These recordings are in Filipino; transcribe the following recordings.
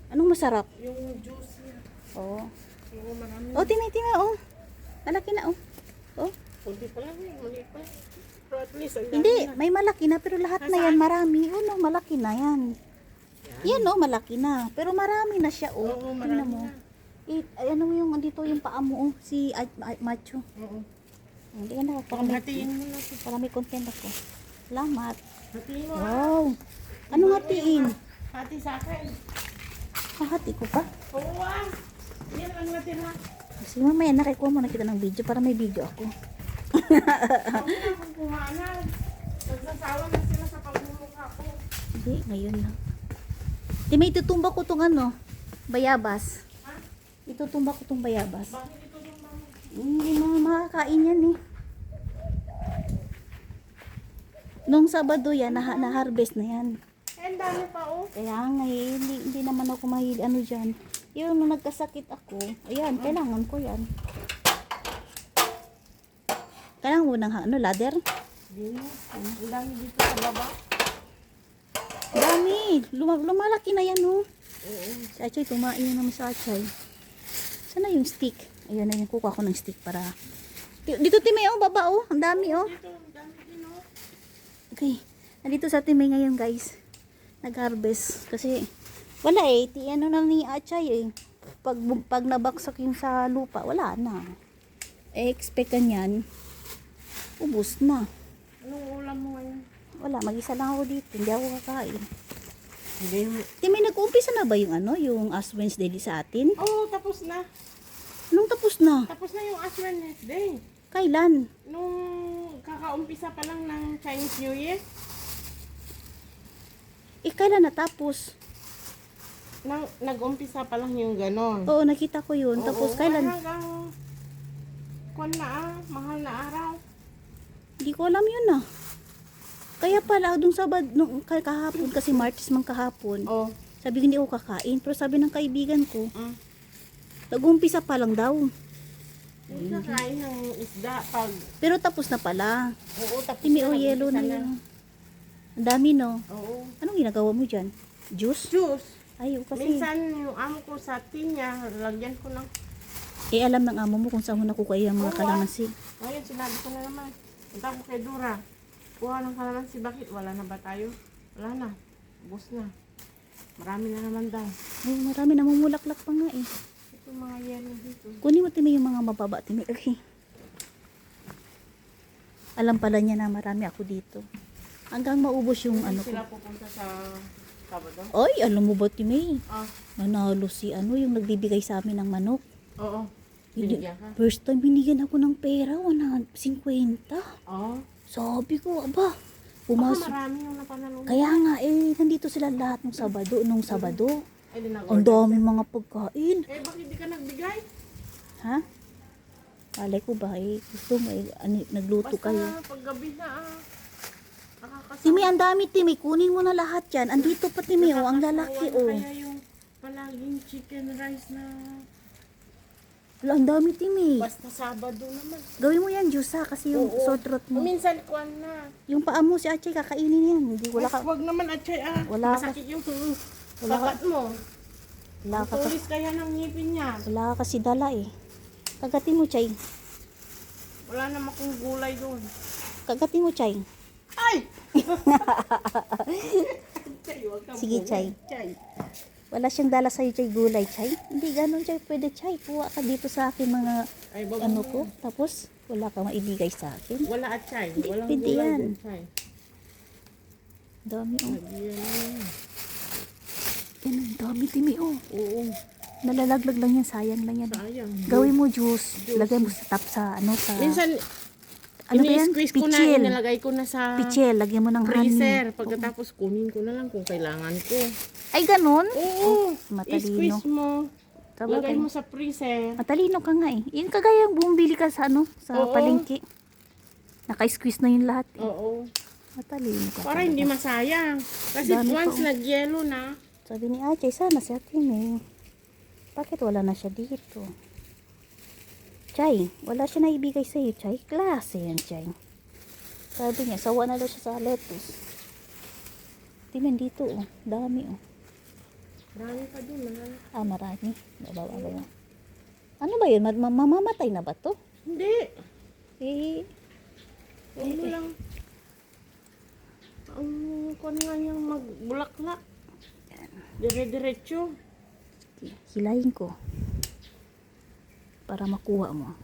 Anong masarap? Yung juice niya. Oo. Oo, marami. Oh, timi, oh. Malaki na, oh. Oh. Kunti pa lang eh, maliit pa. Pero at least, ang dami Hindi, na. may malaki na, pero lahat na yan, marami. Oh, no, malaki na yan. Yan, oh, malaki na. Pero marami na siya, oh. Oo, Tingnan marami mo. na. Ay, ano yung, dito yung paa mo, oh. Si Macho. Oo. Hindi ka na, Hatiin mo na. para may content ako. Salamat. Hatiin mo. Wow. Anong hatiin? Hati sa akin. Hahati ko pa. Oo ah. Yan lang natin ha. Kasi mamaya nakikuha mo na kita ng video para may video ako. Huwag na akong kuhanan. Nagsasawa na sila sa pagmumukha ko. Hindi, ngayon lang. Di may itutumba ko tong ano, bayabas. Ha? Itutumba ko tong bayabas. Bakit ito yung mga... Hindi mo makakain yan eh. Nung Sabado yan, na-harvest na yan. Eh, ang dami pa oh. Kaya nga eh, hindi naman ako mahili ano dyan. Yung nung nagkasakit ako, ayan, kailangan ko yan. Kailangan mo ng ano, ladder? Hindi. Ang dami dito sa baba. Dami! Lumalaki na yan oh. Oo. Si Achay, tumain na naman sa Achay. Sana yung stick? Ayun na yung kukuha ko ng stick para... Dito Timay oh, baba oh. Ang dami oh. Dito, ang dami din oh. Okay. Nandito sa Timay ngayon guys. Nag-harvest. Kasi wala eh. Ano na ni Achay eh. Pag nabaksak yung sa lupa, wala na. Eh, expect ka niyan. Ubus na. Anong ulam mo ngayon? Wala, mag-isa lang ako dito. Hindi ako kakain. Hindi mo. Timay, nag-umpisa na ba yung ano? Yung Ash Wednesday sa atin? Oo, tapos na. Anong tapos na? Tapos na yung Ash Wednesday. Kailan? Nung kakaumpisa pa lang ng Chinese New Year, Eh, kailan natapos? nag-umpisa pa lang yung ganon. Oo, nakita ko yun. Tapos kailan? Hanggang kwan na mahal na araw. Hindi ko alam yun ah. Kaya pala, dung Sabado, nung kahapon, kasi Martes mang kahapon, Oh. sabi ko hindi ako kakain. Pero sabi ng kaibigan ko, Mm. nag-umpisa pa lang daw. Hindi kakain ng isda pag... Pero tapos na pala. Oo, tapos Timi o na, yellow na nag-umpisa yun. Ang dami no. Oo. Anong ginagawa mo dyan? Juice? Juice. Ayaw kasi. Minsan yung amo ko sa tinya, lagyan ko ng... Eh alam ng amo mo kung saan mo nakukuha yung mga Oo, kalamansi. Ngayon, sinabi ko na naman. Punta ko kay Dura. Kuha ng kalamansi. Bakit? Wala na ba tayo? Wala na. Ubus na. Marami na naman daw. Ay, marami namumulaklak pa nga eh. Ito mga yellow dito. Kunin mo Timi yung mga mababa Timi. Okay. Alam pala niya na marami ako dito. Hanggang maubos yung ano ko. Sila pupunta sa Sabado? Ay, alam mo ba Timi? Ah, Nanalo si ano yung nagbibigay sa amin ng manok. oo. Hindi- Binigyan ka? First time binigyan ako ng pera, 150. Oo. Sabi ko, aba, Baka pumasok. marami yung napanalo. Kaya nga eh, nandito sila lahat nung Sabado. Ay, di Ang nag-order. dami mga pagkain. Eh, bakit di ka nagbigay? Ha? Alay ko ba eh, gusto mo eh, nagluto Basta kayo. paggabi na nakakasama. Timi, ang dami Timi, kunin mo na lahat yan. Andito pa Timi, oh, ang lalaki oh. Kaya yung palaging chicken rice na Wala, ang dami Timi. basta Sabado naman. Gawin mo yan, juice ha, kasi yung Oo. sore throat mo. Minsan kwan na. Yung paa mo si Achay, kakainin yan. Hindi, wala ka, Wag naman atchay Wala ka- Masakit yung Wala ka- kagat mo. wala ka, Tulis kaya ng ngipin niya. wala ka kasi dala eh. Kagatin mo, Chay. Wala naman akong gulay doon. Kagatin mo, Chay. Ay! Chay, wag kang Sige, gulay. Chay. Chay. Wala siyang dala sa'yo, Chay, gulay, Chay. Hindi, ganun, Chay. Pwede, Chay. Kuha ka dito sa akin mga Ay, baba ano mo. ko. Tapos, wala kang maibigay sa akin. Wala atchay. Hindi, Walang pwede gulay yan. doon, Chay. Dami, oh. Yan. Yan, ang dami, Timi, oh. Oo. Nalalaglag lang yan, sayang lang yan. Sayang. Gawin mo juice. Lagay mo sa top sa, ano, sa... Minsan, ano ba yan? ini-squeeze ko na, Pichel. inilagay ko na sa Pichel, lagyan mo ng freezer. honey. Pagkatapos kunin ko na lang kung kailangan ko. Ay, ganun? Oo. Matalino. I-squeeze mo. Sabagay. Lagay mo sa freezer. Matalino ka nga eh. Yung kagaya yung bumili ka sa ano, sa Oo. palengke. Naka-squeeze na yung lahat eh. Oo. Matalino ka. Para talaga. hindi masayang. Kasi Dami once pa, oh. nag-yellow na, Sabi ni Achay, sana si Atin eh. Bakit wala na siya dito? Chay, wala siya naibigay sa iyo, Chay. Klase yan, Chay. Sabi niya, sawa na daw siya sa lettuce. Tingnan dito, oh. Dami, oh. Marami pa din, malala. Ah, marami. Baba. Ano ba yun? Mamamatay na ba to? Hindi. Eh, Ano lang. Ang kung nga niyang magbulaklak. Dire-diretso. hilahin ko. Para makuha mo.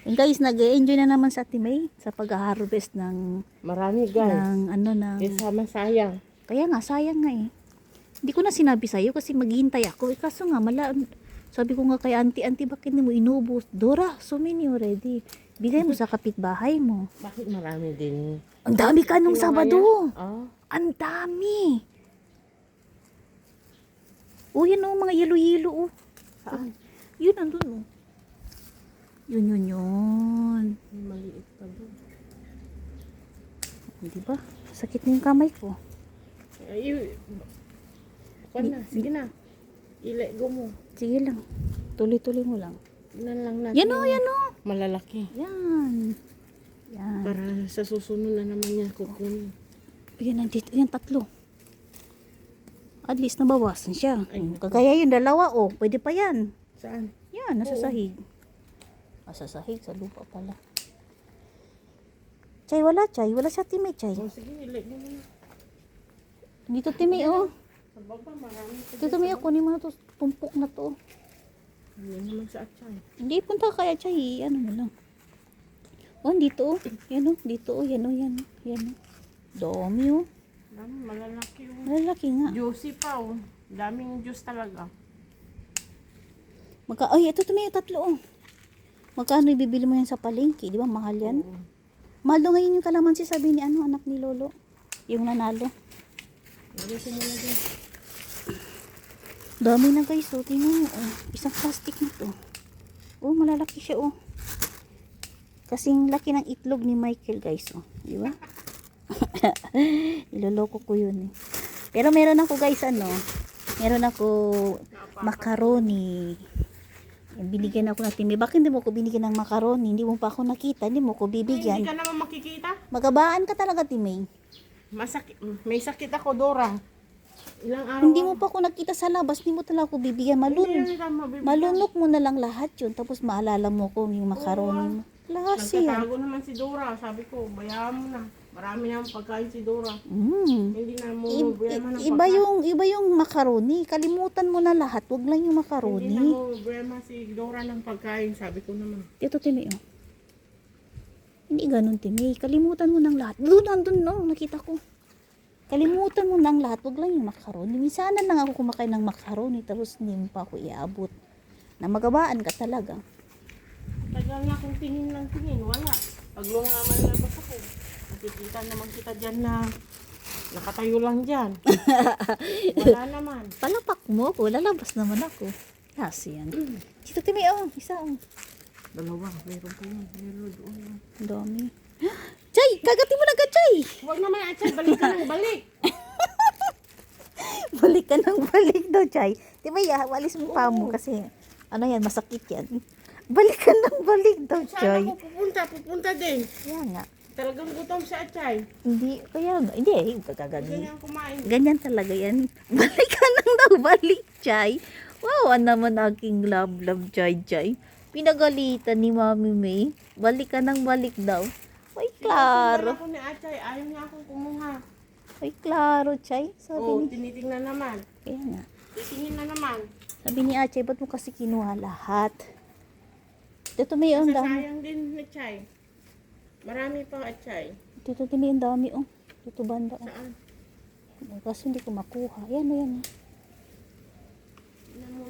And guys, nag-enjoy na naman sa Ate May sa pag-harvest ng Marami guys. ng Kesa masayang. kaya nga sayang nga eh. Hindi ko na sinabi sa'yo kasi maghihintay ako. Eh, kaso nga sabi ko nga kay auntie, bakit hindi mo inubos? Dora, so many already. Bigay mo sa kapitbahay mo. Bakit marami din? Ang dami ka nung Sabado. Oh. Ang dami. Oh, yan oh, mga yelo-yelo oh. Saan? Yun, nandun oh. Yun. May maliit pa doon. Di ba? Sakit na yung kamay ko. Ay, na. Sige na. I-let go mo. Sige lang. Tuloy-tuloy mo lang. Tignan lang natin. Yan oh, yan oh. Malalaki. Yan. Yan. Para sa susunod na naman yan kukunin. Yan, nandito. Yan, 3. At least nabawasan siya. Ay, Kagaya yung 2 oh. Pwede pa yan. Saan? Yan, nasa Oo. sahig. Nasa sahig, sa lupa pala. Chay, wala chay. Wala siya Timay, chay. Oh, sige, i-let go mo na. Dito Timay, oh. Sa baba, marami pa Dito Timay, kunin mo na to. Tumpok na to. Yan naman sa atay. Hindi, punta kaya chay. Ano mo lang. Oh, dito, oh. Yan, oh. Dito, oh. Yan, oh. Yan, oh. Yan, oh. Dami, oh. Dami, malalaki yung Malalaki nga. juicy pa, oh. Daming juice talaga. Ay, ito Timay, 3, oh. Magkano ibibili mo yan sa palengke? Di ba, mahal yan? Oo. Mahal daw ngayon yung kalamansi, sabi ni anak ni Lolo. Yung nanalo. Lagay ko muna din. Dami na guys, oh. Tingnan mo, oh. Isang plastic na to. Oh, malalaki siya, oh. Kasing laki ng itlog ni Michael, guys, oh. Di ba? Iloloko ko yun, eh. Pero meron ako, guys, meron ako macaroni. Binigyan ako ng Timmy. Bakit hindi mo ko binigyan ng macaroni? Hindi mo pa ako nakita. Hindi mo ko Hindi bibigyan. ka naman makikita. Magabaan ka talaga, Timmy. May sakit ako, Dora. Ilang araw. Hindi mo pa ako nakita sa labas. Hindi mo talaga ako bibigyan. Malunok mo na lang lahat yun. Tapos maalala mo ko yung macaroni mo. Klase yan. Nagtatago naman si Dora. Sabi ko, bayaan mo na. Marami naman pagkain si Dora. Hindi na mo problema ng Iba yung macaroni. Kalimutan mo na lahat. Wag lang yung macaroni. Hindi na mo problema si Dora ng pagkain. Sabi ko naman. Dito, Timmy, oh. Hindi ganun, Timmy. Kalimutan mo ng lahat. Nandun, no. Nakita ko. Kalimutan mo ng lahat. Wag lang yung macaroni. Minsan lang ako kumakain ng macaroni. Tapos hindi mo pa ako iabot. Na magabaan ka talaga. Tagal na akong tingin ng tingin. Wala. Pag lumaman labas ako. Nakikita naman kita dyan na nakatayo lang dyan. Wala naman. Palapak mo ako. Lalabas naman ako. Kasi yan. Dito, Timmy, oh. Isa, oh. Dalawa. Meron pa yun. Meron doon. Ang dami. Chay! Kagatin mo na ka, Chay! Huwag naman, Achay. Balik ka ng balik. Balik ka ng balik daw, Chay. Timmy, walis mo pa mo kasi ano yan, masakit yan. Balik ka ng balik daw, Saan Chay. ako pupunta din. Kaya nga. Talagang gutom si Achay. Hindi, kaya nga. Hindi, kagagagi. Ganyan kumain. Ganyan talaga yan. Balik ka nang daw, balik, Chay. Wow, naman aking love, Chay. Pinagalitan ni Mami May. Balik ka nang balik daw. Ay, klaro. Ako ni Achay. Ayaw niya akong kumuha. Ay, klaro, Chay. Sabi Oo, ni, tinitingnan naman. kaya nga. Titingin na naman. Sabi ni Achay, ba't mo kasi kinuha lahat? Dito may ang dami. Sayang din ni Achay. Marami pang Achay. Dito may ang dami, oh. Dito banda, oh. Saan? Kasi hindi ko makuha. Yan, yan.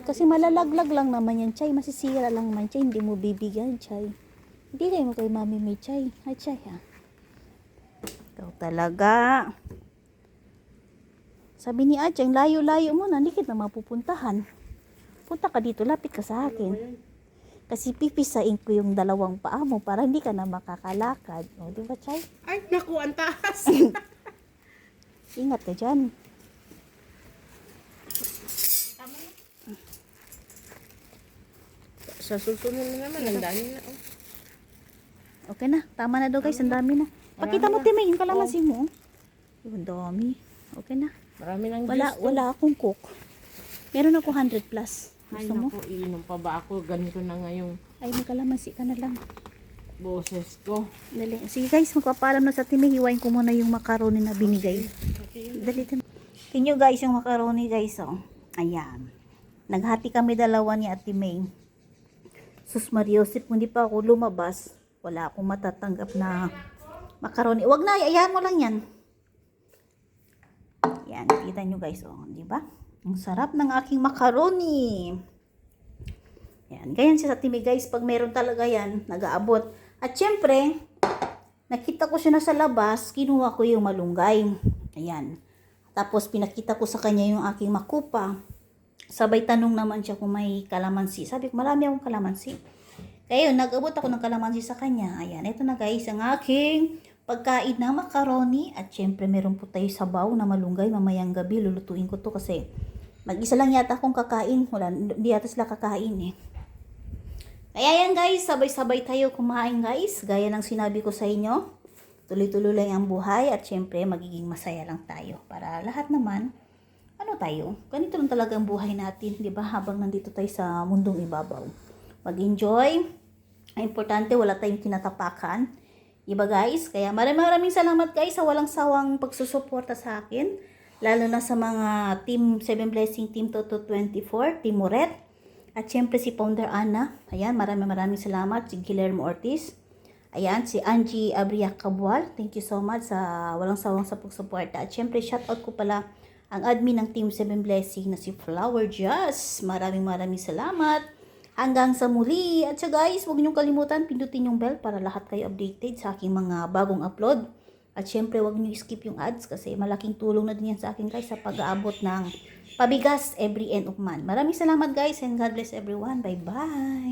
Kasi malalaglag lang naman yan, Chay. Masisira lang naman, Chay. Hindi mo bibigyan, Chay. Hindi kayo mo kay Mami May, Chay. Ay, Chay, ha? Ikaw talaga. Sabi ni Achay, layo-layo mo na. Hindi kita mapupuntahan. Punta ka dito, lapit ka sa akin. Kasi pipisain ko yung 2 paa mo para hindi ka na makakalakad. O, di ba, Chay? Ay, naku, ang taas. Ingat ka dyan. Tama na. Sa susunod na naman, ang dami na. Oh. Okay na. Tama na daw, guys. Ang dami na. Pakita mo, Timay, yung kalamansi mo. Ang dami. Okay na. Marami ng Wala, juice to. wala akong cook. Meron ako 100 plus. Ay, Gusto mo? naku, iinom pa ba ako? Ganito na nga yung Ay, may kalamansi ka na lang. boses ko. Dali. Sige guys, magpapaalam na sa Timmy. Hiwain ko muna yung macaroni na binigay. Dali. Tingnan guys yung macaroni guys. Oh. Ayan. Naghati kami dalawa ni Ate May. Sus Mariosip, kung di pa ako lumabas, wala akong matatanggap na macaroni. Wag na, ayahan mo lang yan. Yan, kita nyo guys. Oh, di ba? Ang sarap ng aking macaroni. Yan, ganyan siya sa Ate May guys. Pag meron talaga yan, nag-aabot. At syempre, nakita ko siya na sa labas, kinuha ko yung malunggay. Ayan. Tapos pinakita ko sa kanya yung aking makupa. Sabay tanong naman siya kung may kalamansi. Sabi ko, marami akong kalamansi. Kaya yun, nag-abot ako ng kalamansi sa kanya. Ayan, ito na guys, ang aking pagkain na macaroni. At syempre, meron po tayo sabaw na malunggay. Mamayang gabi, lulutuin ko to kasi mag-isa lang yata akong kakain. Wala, hindi yata sila kakain eh. Kaya yan guys, sabay-sabay tayo kumain guys. Gaya ng sinabi ko sa inyo, tuloy-tuloy lang ang buhay at syempre magiging masaya lang tayo. Para lahat naman, ano tayo, ganito lang talaga ang buhay natin, di ba? Habang nandito tayo sa mundong ibabaw. Mag-enjoy. Ang importante, wala tayong kinatapakan. Iba guys, kaya maraming salamat guys sa walang sawang pagsusuporta sa akin. Lalo na sa mga Team 7 Blessing, Team Toto 24, Team Moret. At syempre si Founder Ana. Ayan, maraming salamat. Si Guillermo Ortiz. Ayan, si Angie Abriac Cabual. Thank you so much sa walang sawang sa pagsuporta. At syempre, shoutout ko pala ang admin ng Team 7 Blessing na si Flower Jazz. Maraming salamat. Hanggang sa muli. At so guys, huwag niyong kalimutan, pindutin yung bell para lahat kayo updated sa aking mga bagong upload. At syempre, huwag niyo skip yung ads kasi malaking tulong na din yan sa akin guys sa pag-aabot ng pabigas every end of month. Maraming salamat guys and God bless everyone. Bye-bye!